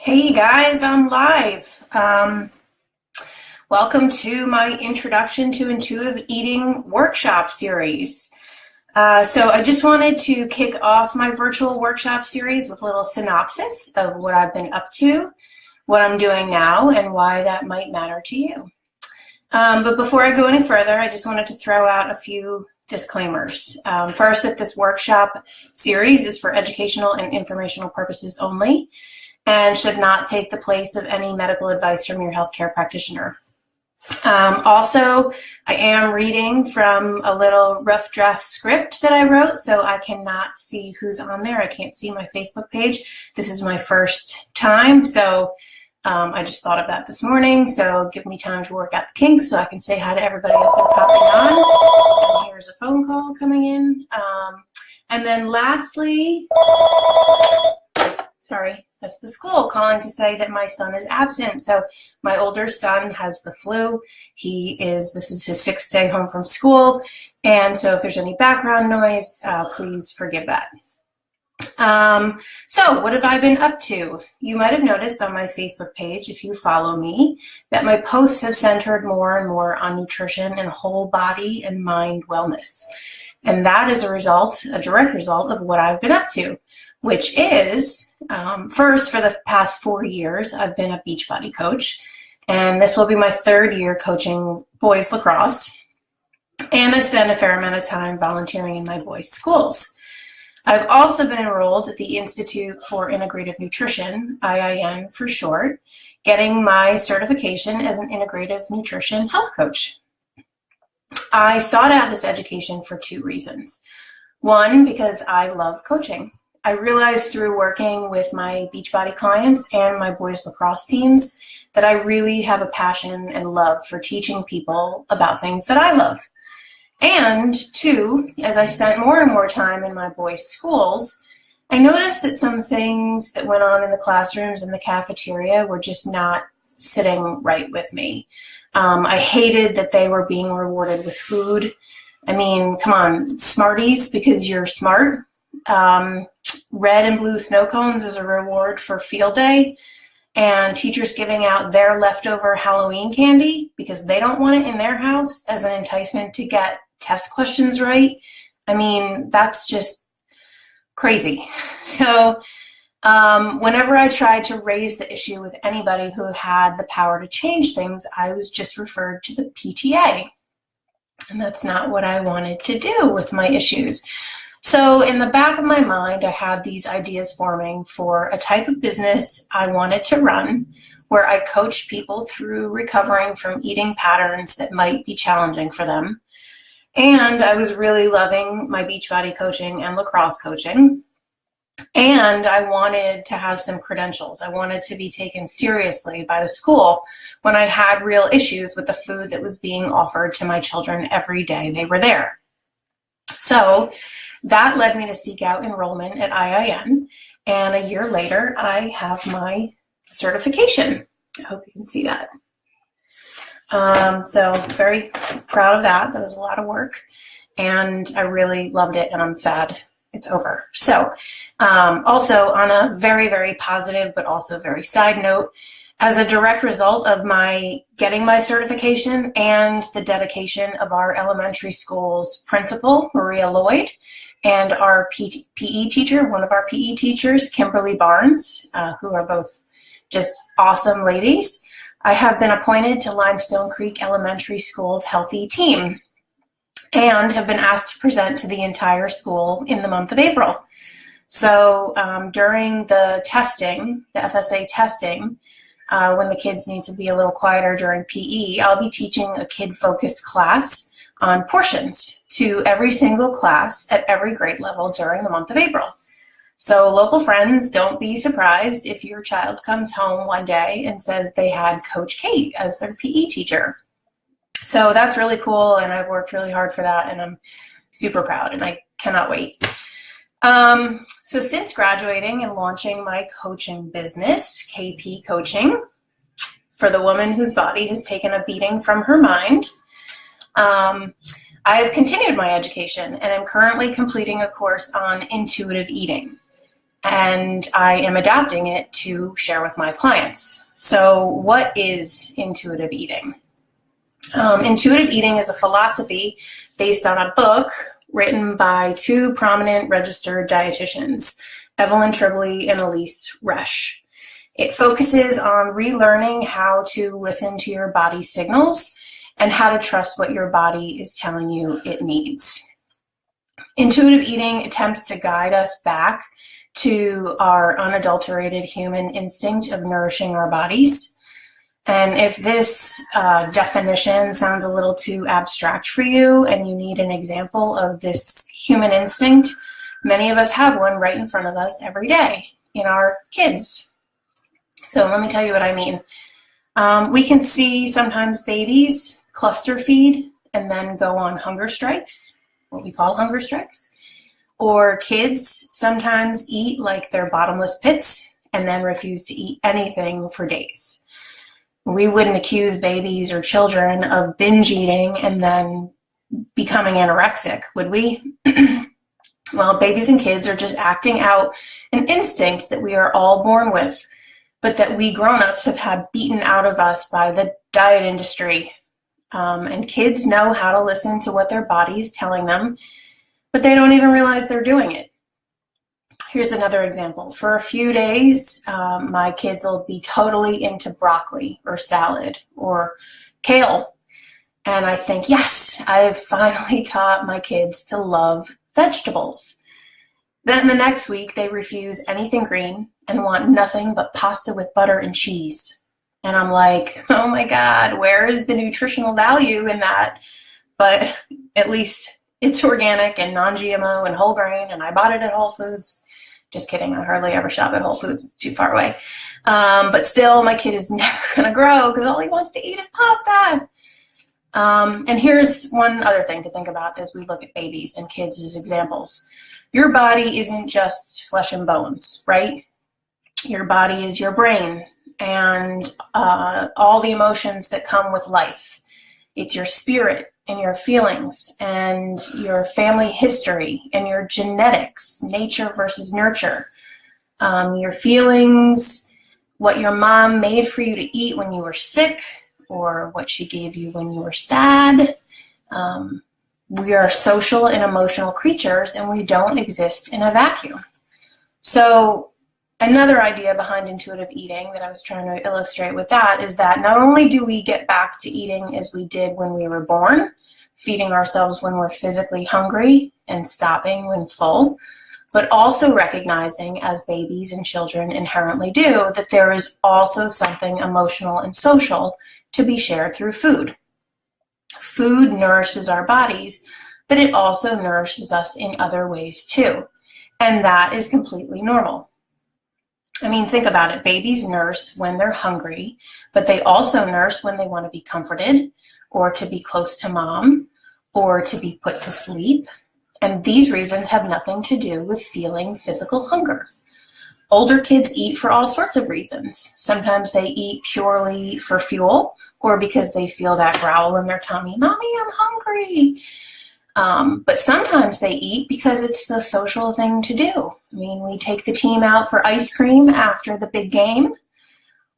Hey guys, I'm live. Welcome to my Introduction to Intuitive Eating workshop series. So I just wanted to kick off my virtual workshop series with a little synopsis of what I've been up to, what I'm doing now, and why that might matter to you. But before I go any further, I just wanted to throw out a few disclaimers. First, that this workshop series is for educational and informational purposes only, and should not take the place of any medical advice from your healthcare practitioner. Also, I am reading from a little rough draft script that I wrote, so I cannot see who's on there. I can't see my Facebook page. This is my first time, so I just thought of that this morning, so give me time to work out the kinks so I can say hi to everybody as they're popping on. And here's a phone call coming in. And then lastly, sorry, that's the school calling to say that my son is absent. So my older son has the flu. This is his 6th day home from school. And so if there's any background noise, please forgive that. So what have I been up to? You might have noticed on my Facebook page, if you follow me, that my posts have centered more and more on nutrition and whole body and mind wellness. And that is a direct result of what I've been up to, which is, first, for the past 4 years, I've been a Beachbody coach, and this will be my 3rd year coaching boys lacrosse, and I spend a fair amount of time volunteering in my boys' schools. I've also been enrolled at the Institute for Integrative Nutrition, IIN for short, getting my certification as an integrative nutrition health coach. I sought out this education for 2 reasons. One, because I love coaching. I realized through working with my Beachbody clients and my boys lacrosse teams that I really have a passion and love for teaching people about things that I love. And 2, as I spent more and more time in my boys' schools, I noticed that some things that went on in the classrooms and the cafeteria were just not sitting right with me. I hated that they were being rewarded with food. I mean, come on, Smarties because you're smart. Red and blue snow cones as a reward for field day, and teachers giving out their leftover Halloween candy because they don't want it in their house as an enticement to get test questions right. I mean, that's just crazy. So whenever I tried to raise the issue with anybody who had the power to change things, I was just referred to the PTA. And that's not what I wanted to do with my issues. So in the back of my mind, I had these ideas forming for a type of business I wanted to run where I coach people through recovering from eating patterns that might be challenging for them. And I was really loving my Beachbody coaching and lacrosse coaching. And I wanted to have some credentials. I wanted to be taken seriously by the school when I had real issues with the food that was being offered to my children every day they were there. So that led me to seek out enrollment at IIN, and a year later, I have my certification. I hope you can see that. So very proud of that. That was a lot of work, and I really loved it, and I'm sad it's over. So also on a very, very positive, but also very side note, as a direct result of my getting my certification and the dedication of our elementary school's principal, Maria Lloyd, and our PE teacher, one of our PE teachers, Kimberly Barnes, who are both just awesome ladies, I have been appointed to Limestone Creek Elementary School's healthy team and have been asked to present to the entire school in the month of April. So during the testing, the FSA testing, when the kids need to be a little quieter during PE, I'll be teaching a kid-focused class on portions to every single class at every grade level during the month of April. So local friends, don't be surprised if your child comes home one day and says they had Coach Kate as their PE teacher. So that's really cool, and I've worked really hard for that, and I'm super proud, and I cannot wait. So since graduating and launching my coaching business, KP Coaching, for the woman whose body has taken a beating from her mind, I have continued my education and am currently completing a course on intuitive eating. and I am adapting it to share with my clients. So what is intuitive eating? Intuitive eating is a philosophy based on a book written by two prominent registered dietitians, Evelyn Tribbley and Elise Resch. It focuses on relearning how to listen to your body's signals and how to trust what your body is telling you it needs. Intuitive eating attempts to guide us back to our unadulterated human instinct of nourishing our bodies. And if this definition sounds a little too abstract for you and you need an example of this human instinct, many of us have one right in front of us every day in our kids. So let me tell you what I mean. We can see sometimes babies cluster feed and then go on hunger strikes, what we call hunger strikes. Or kids sometimes eat like they're bottomless pits and then refuse to eat anything for days. We wouldn't accuse babies or children of binge eating and then becoming anorexic, would we? Well, babies and kids are just acting out an instinct that we are all born with, but that we grown-ups have had beaten out of us by the diet industry. And kids know how to listen to what their body is telling them, but they don't even realize they're doing it. Here's another example. For a few days, my kids will be totally into broccoli or salad or kale. And I think, yes, I've finally taught my kids to love vegetables. Then the next week, they refuse anything green and want nothing but pasta with butter and cheese. And I'm like, oh my God, where is the nutritional value in that? But at least it's organic and non-GMO and whole grain, and I bought it at Whole Foods. Just kidding, I hardly ever shop at Whole Foods, it's too far away. But still, my kid is never gonna grow because all he wants to eat is pasta. And here's one other thing to think about as we look at babies and kids as examples. Your body isn't just flesh and bones, right? Your body is your brain and all the emotions that come with life. It's your spirit and your feelings and your family history and your genetics, nature versus nurture, your feelings, what your mom made for you to eat when you were sick or what she gave you when you were sad. We are social and emotional creatures, and we don't exist in a vacuum. So another idea behind intuitive eating that I was trying to illustrate with that is that not only do we get back to eating as we did when we were born, feeding ourselves when we're physically hungry and stopping when full, but also recognizing, as babies and children inherently do, that there is also something emotional and social to be shared through food. Food nourishes our bodies, but it also nourishes us in other ways too. And that is completely normal. I mean, think about it. Babies nurse when they're hungry, but they also nurse when they want to be comforted or to be close to mom or to be put to sleep. And these reasons have nothing to do with feeling physical hunger. Older kids eat for all sorts of reasons. Sometimes they eat purely for fuel or because they feel that growl in their tummy, "Mommy, I'm hungry." But sometimes they eat because it's the social thing to do. I mean, we take the team out for ice cream after the big game,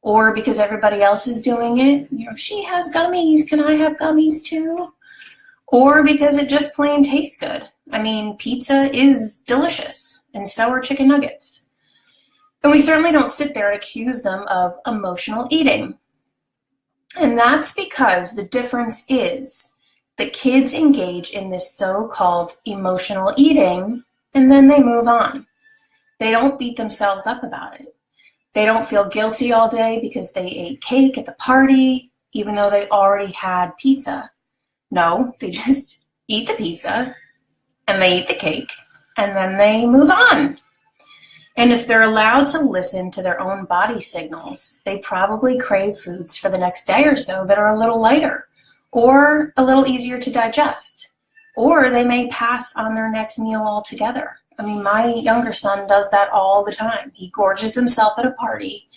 or because everybody else is doing it. You know, she has gummies, can I have gummies too? Or because it just plain tastes good. I mean, pizza is delicious, and so are chicken nuggets. And we certainly don't sit there and accuse them of emotional eating. And that's because the difference is that kids engage in this so-called emotional eating, and then they move on. They don't beat themselves up about it. They don't feel guilty all day because they ate cake at the party, even though they already had pizza. No, they just eat the pizza, and they eat the cake, and then they move on. And if they're allowed to listen to their own body signals, they probably crave foods for the next day or so that are a little lighter or a little easier to digest. Or they may pass on their next meal altogether. I mean, my younger son does that all the time. He gorges himself at a party,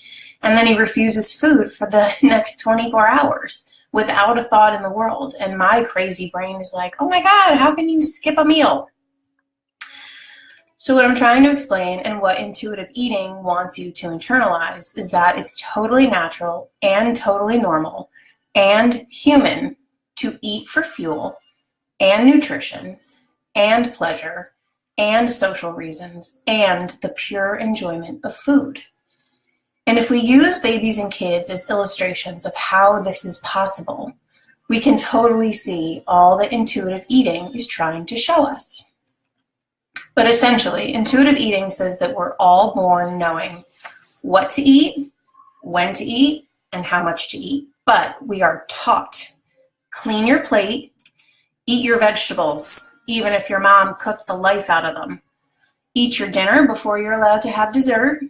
and then he refuses food for the next 24 hours without a thought in the world. And my crazy brain is like, oh my God, how can you skip a meal? So what I'm trying to explain and what intuitive eating wants you to internalize is that it's totally natural and totally normal and human to eat for fuel and nutrition and pleasure and social reasons and the pure enjoyment of food. And if we use babies and kids as illustrations of how this is possible, we can totally see all that intuitive eating is trying to show us. But essentially, intuitive eating says that we're all born knowing what to eat, when to eat, and how much to eat. But we are taught, clean your plate, eat your vegetables, even if your mom cooked the life out of them. Eat your dinner before you're allowed to have dessert.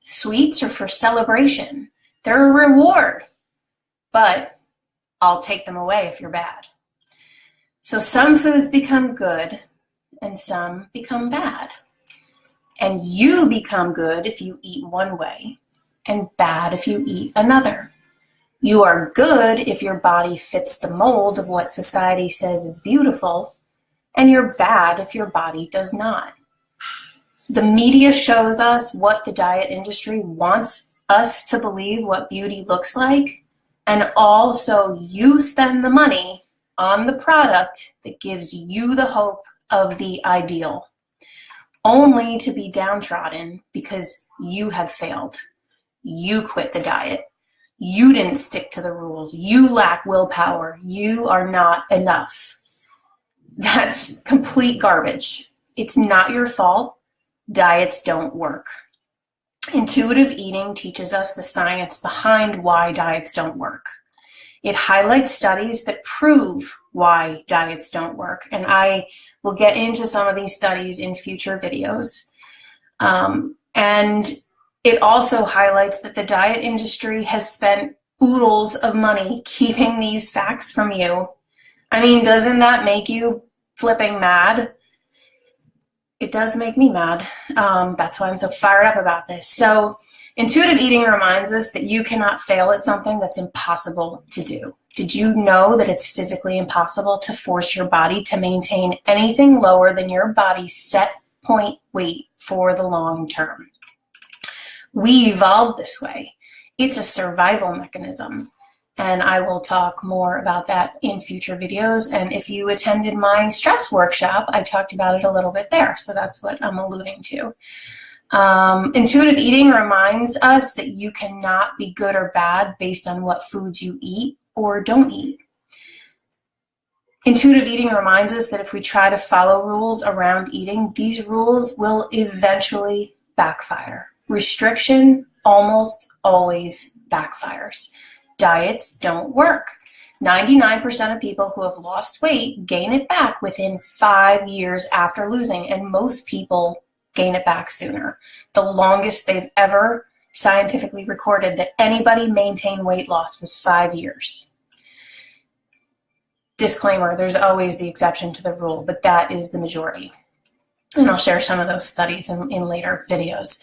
Sweets are for celebration. They're a reward. But I'll take them away if you're bad. So some foods become good and some become bad. And you become good if you eat one way and bad if you eat another. You are good if your body fits the mold of what society says is beautiful, and you're bad if your body does not. The media shows us what the diet industry wants us to believe what beauty looks like, and also you spend the money on the product that gives you the hope of the ideal, only to be downtrodden because you have failed. You quit the diet. You didn't stick to the rules. You lack willpower. You are not enough. That's complete garbage. It's not your fault. Diets don't work. Intuitive eating teaches us the science behind why diets don't work. It highlights studies that prove why diets don't work. And I will get into some of these studies in future videos. And it also highlights that the diet industry has spent oodles of money keeping these facts from you. I mean, doesn't that make you flipping mad? It does make me mad. That's why I'm so fired up about this. So intuitive eating reminds us that you cannot fail at something that's impossible to do. Did you know that it's physically impossible to force your body to maintain anything lower than your body's set point weight for the long term? We evolved this way. It's a survival mechanism. And I will talk more about that in future videos. And if you attended my stress workshop, I talked about it a little bit there. So that's what I'm alluding to. Intuitive eating reminds us that you cannot be good or bad based on what foods you eat or don't eat. Intuitive eating reminds us that if we try to follow rules around eating, these rules will eventually backfire. Restriction almost always backfires. Diets don't work. 99% of people who have lost weight gain it back within 5 years after losing, and most people gain it back sooner. The longest they've ever scientifically recorded that anybody maintained weight loss was 5 years. Disclaimer, there's always the exception to the rule, but that is the majority. And I'll share some of those studies in later videos.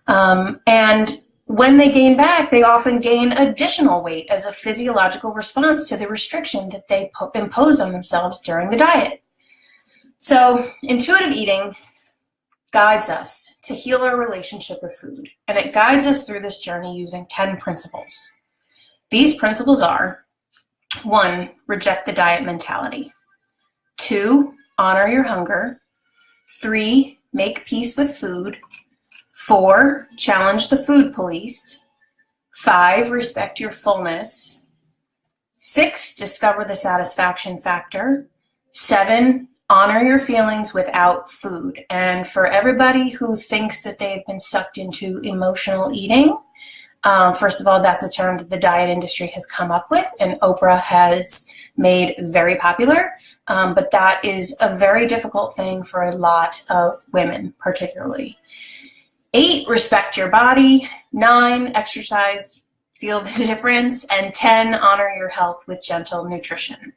And when they gain back, they often gain additional weight as a physiological response to the restriction that they impose on themselves during the diet. So intuitive eating guides us to heal our relationship with food, and it guides us through this journey using 10 principles. These principles are: 1, reject the diet mentality. 2, honor your hunger. 3, make peace with food. 4, challenge the food police. 5, respect your fullness. 6, discover the satisfaction factor. 7, honor your feelings without food. And for everybody who thinks that they've been sucked into emotional eating, first of all, that's a term that the diet industry has come up with and Oprah has made very popular. But that is a very difficult thing for a lot of women, particularly. 8, respect your body. 9, exercise, feel the difference. And 10, honor your health with gentle nutrition.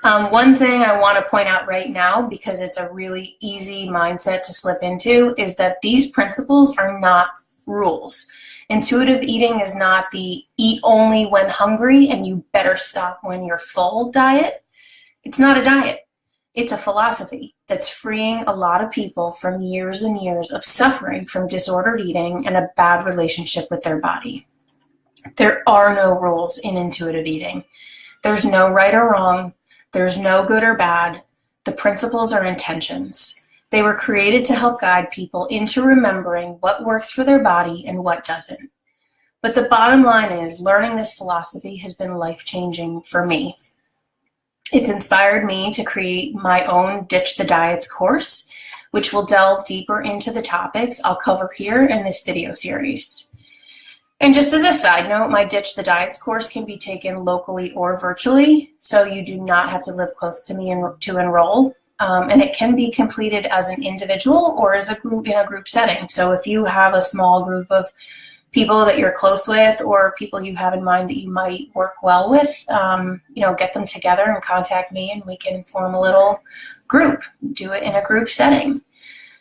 One thing I want to point out right now, because it's a really easy mindset to slip into, is that these principles are not rules. Intuitive eating is not the eat only when hungry and you better stop when you're full diet. It's not a diet. It's a philosophy that's freeing a lot of people from years and years of suffering from disordered eating and a bad relationship with their body. There are no rules in intuitive eating. There's no right or wrong. There's no good or bad. The principles are intentions. They were created to help guide people into remembering what works for their body and what doesn't. But the bottom line is, learning this philosophy has been life-changing for me. It's inspired me to create my own Ditch the Diets course, which will delve deeper into the topics I'll cover here in this video series. And just as a side note, my Ditch the Diets course can be taken locally or virtually, so you do not have to live close to me to enroll. And it can be completed as an individual or as a group in a group setting. So if you have a small group of people that you're close with or people you have in mind that you might work well with, get them together and contact me and we can form a little group, do it in a group setting.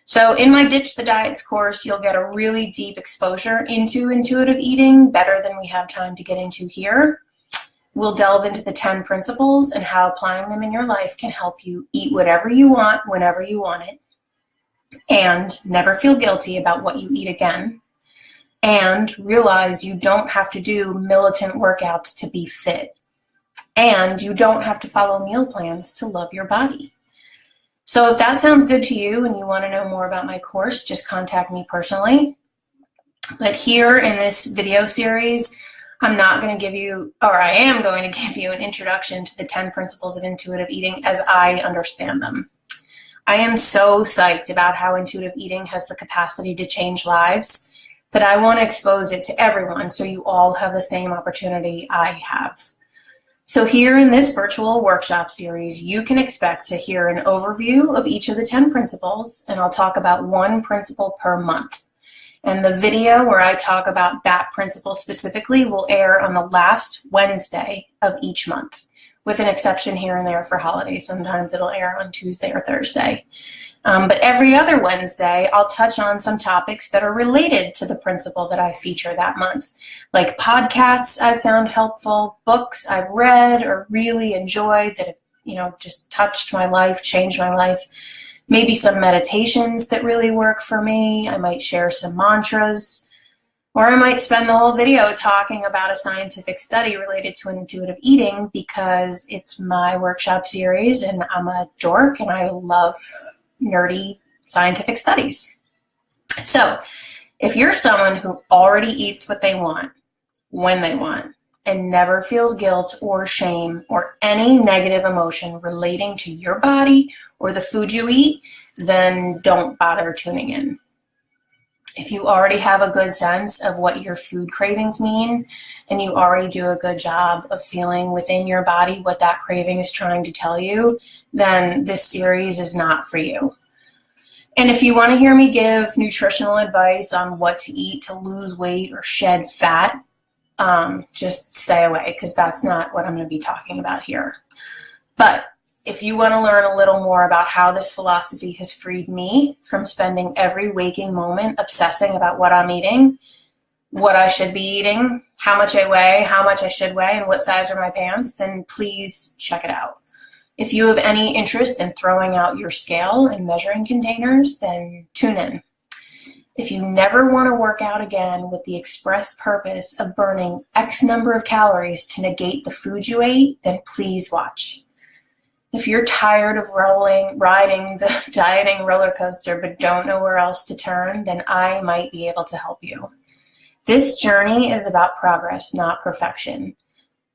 So in my Ditch the Diets course, you'll get a really deep exposure into intuitive eating, better than we have time to get into here. We'll delve into the 10 principles and how applying them in your life can help you eat whatever you want, whenever you want it, and never feel guilty about what you eat again, and realize you don't have to do militant workouts to be fit, and you don't have to follow meal plans to love your body. So if that sounds good to you and you want to know more about my course, just contact me personally. But here in this video series, I am going to give you an introduction to the 10 principles of intuitive eating as I understand them. I am so psyched about how intuitive eating has the capacity to change lives that I want to expose it to everyone so you all have the same opportunity I have. So here in this virtual workshop series, you can expect to hear an overview of each of the 10 principles, and I'll talk about one principle per month. And the video where I talk about that principle specifically will air on the last Wednesday of each month, with an exception here and there for holidays. Sometimes it'll air on Tuesday or Thursday. But every other Wednesday, I'll touch on some topics that are related to the principle that I feature that month, like podcasts I've found helpful, books I've read or really enjoyed that have, just touched my life, changed my life. Maybe some meditations that really work for me. I might share some mantras, or I might spend the whole video talking about a scientific study related to intuitive eating because it's my workshop series and I'm a dork and I love nerdy scientific studies. So if you're someone who already eats what they want, when they want, and never feels guilt or shame or any negative emotion relating to your body or the food you eat, then don't bother tuning in. If you already have a good sense of what your food cravings mean, and you already do a good job of feeling within your body what that craving is trying to tell you, then this series is not for you. And if you want to hear me give nutritional advice on what to eat to lose weight or shed fat, just stay away because that's not what I'm going to be talking about here. But if you want to learn a little more about how this philosophy has freed me from spending every waking moment obsessing about what I'm eating, what I should be eating, how much I weigh, how much I should weigh, and what size are my pants, then please check it out. If you have any interest in throwing out your scale and measuring containers, then tune in. If you never want to work out again with the express purpose of burning X number of calories to negate the food you ate, then please watch. If you're tired of riding the dieting roller coaster but don't know where else to turn, then I might be able to help you. This journey is about progress, not perfection.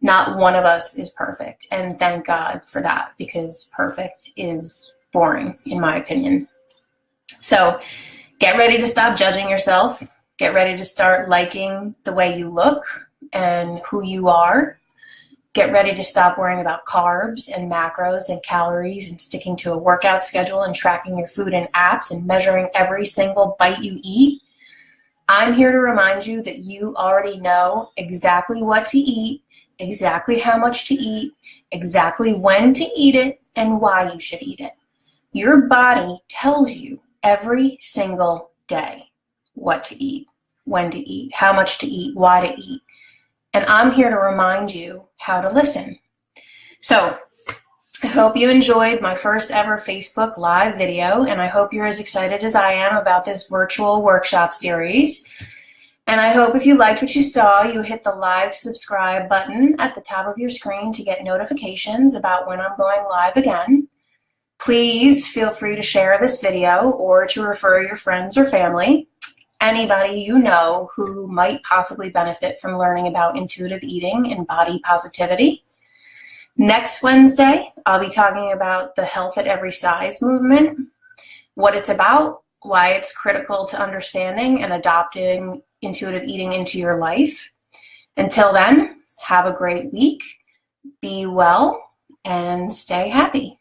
Not one of us is perfect, and thank God for that, because perfect is boring, in my opinion. So get ready to stop judging yourself. Get ready to start liking the way you look and who you are. Get ready to stop worrying about carbs and macros and calories and sticking to a workout schedule and tracking your food in apps and measuring every single bite you eat. I'm here to remind you that you already know exactly what to eat, exactly how much to eat, exactly when to eat it, and why you should eat it. Your body tells you every single day what to eat, when to eat, how much to eat, why to eat. And I'm here to remind you how to listen. So I hope you enjoyed my first ever Facebook Live video, and I hope you're as excited as I am about this virtual workshop series. And I hope if you liked what you saw, you hit the live subscribe button at the top of your screen to get notifications about when I'm going live again. Please feel free to share this video or to refer your friends or family, anybody you know who might possibly benefit from learning about intuitive eating and body positivity. Next Wednesday, I'll be talking about the Health at Every Size movement, what it's about, why it's critical to understanding and adopting intuitive eating into your life. Until then, have a great week, be well, and stay happy.